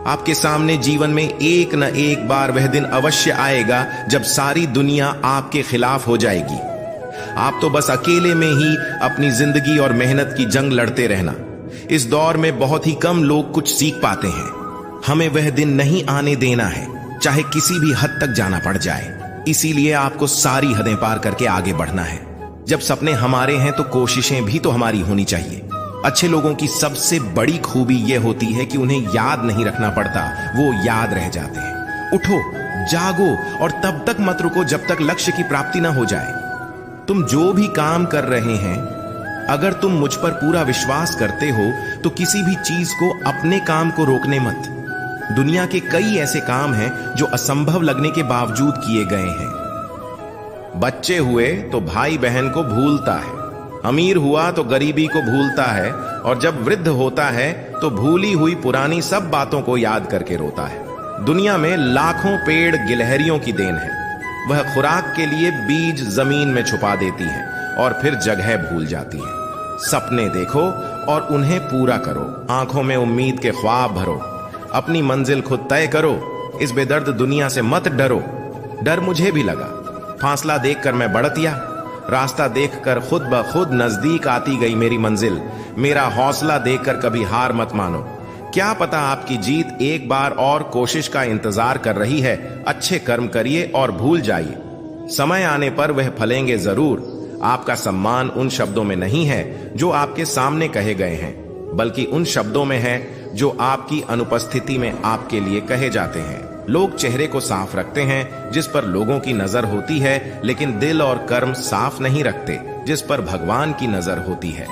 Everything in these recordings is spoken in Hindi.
आपके सामने जीवन में एक न एक बार वह दिन अवश्य आएगा जब सारी दुनिया आपके खिलाफ हो जाएगी। आप तो बस अकेले में ही अपनी जिंदगी और मेहनत की जंग लड़ते रहना। इस दौर में बहुत ही कम लोग कुछ सीख पाते हैं। हमें वह दिन नहीं आने देना है, चाहे किसी भी हद तक जाना पड़ जाए। इसीलिए आपको सारी हदें पार करके आगे बढ़ना है। जब सपने हमारे हैं तो कोशिशें भी तो हमारी होनी चाहिए। अच्छे लोगों की सबसे बड़ी खूबी यह होती है कि उन्हें याद नहीं रखना पड़ता, वो याद रह जाते हैं। उठो, जागो और तब तक मत रुको जब तक लक्ष्य की प्राप्ति ना हो जाए। तुम जो भी काम कर रहे हैं, अगर तुम मुझ पर पूरा विश्वास करते हो तो किसी भी चीज को, अपने काम को रोकने मत। दुनिया के कई ऐसे काम हैं जो असंभव लगने के बावजूद किए गए हैं। बच्चे हुए तो भाई बहन को भूलता है, अमीर हुआ तो गरीबी को भूलता है, और जब वृद्ध होता है तो भूली हुई पुरानी सब बातों को याद करके रोता है। दुनिया में लाखों पेड़ गिलहरियों की देन है। वह खुराक के लिए बीज जमीन में छुपा देती है और फिर जगह भूल जाती है। सपने देखो और उन्हें पूरा करो। आंखों में उम्मीद के ख्वाब भरो। अपनी मंजिल खुद तय करो। इस बेदर्द दुनिया से मत डरो। डर मुझे भी लगा। फासला देखकर मैं बढ़तिया, रास्ता देखकर खुद ब खुद नजदीक आती गई मेरी मंजिल। मेरा हौसला देखकर कभी हार मत मानो। क्या पता आपकी जीत एक बार और कोशिश का इंतजार कर रही है। अच्छे कर्म करिए और भूल जाइए। समय आने पर वह फलेंगे जरूर। आपका सम्मान उन शब्दों में नहीं है जो आपके सामने कहे गए हैं, बल्कि उन शब्दों में है जो आपकी अनुपस्थिति में आपके लिए कहे जाते हैं। लोग चेहरे को साफ रखते हैं जिस पर लोगों की नजर होती है, लेकिन दिल और कर्म साफ नहीं रखते जिस पर भगवान की नजर होती है।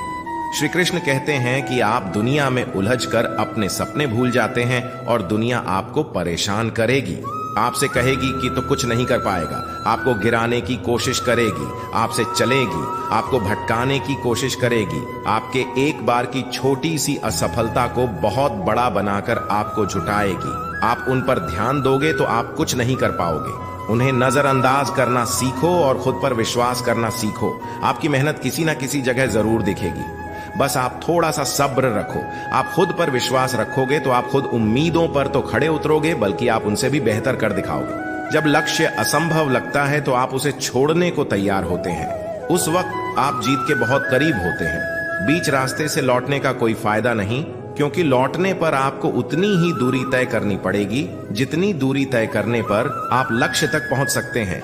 श्री कृष्ण कहते हैं कि आप दुनिया में उलझकर अपने सपने भूल जाते हैं और दुनिया आपको परेशान करेगी। आपसे कहेगी कि तो कुछ नहीं कर पाएगा, आपको गिराने की कोशिश करेगी, आपसे चलेगी, आपको भटकाने की कोशिश करेगी, आपके एक बार की छोटी सी असफलता को बहुत बड़ा बनाकर आपको झुटाएगी। आप उन पर ध्यान दोगे तो आप कुछ नहीं कर पाओगे। उन्हें नजरअंदाज करना सीखो और खुद पर विश्वास करना सीखो। आपकी मेहनत किसी ना किसी जगह जरूर दिखेगी। बस आप थोड़ा सा सब्र रखो। आप खुद पर विश्वास रखोगे तो आप खुद उम्मीदों पर तो खड़े उतरोगे, बल्कि आप उनसे भी बेहतर कर दिखाओगे। जब लक्ष्य असंभव लगता है तो आप उसे छोड़ने को तैयार होते हैं। उस वक्त आप जीत के बहुत करीब होते हैं। बीच रास्ते से लौटने का कोई फायदा नहीं, क्योंकि लौटने पर आपको उतनी ही दूरी तय करनी पड़ेगी जितनी दूरी तय करने पर आप लक्ष्य तक पहुंच सकते हैं।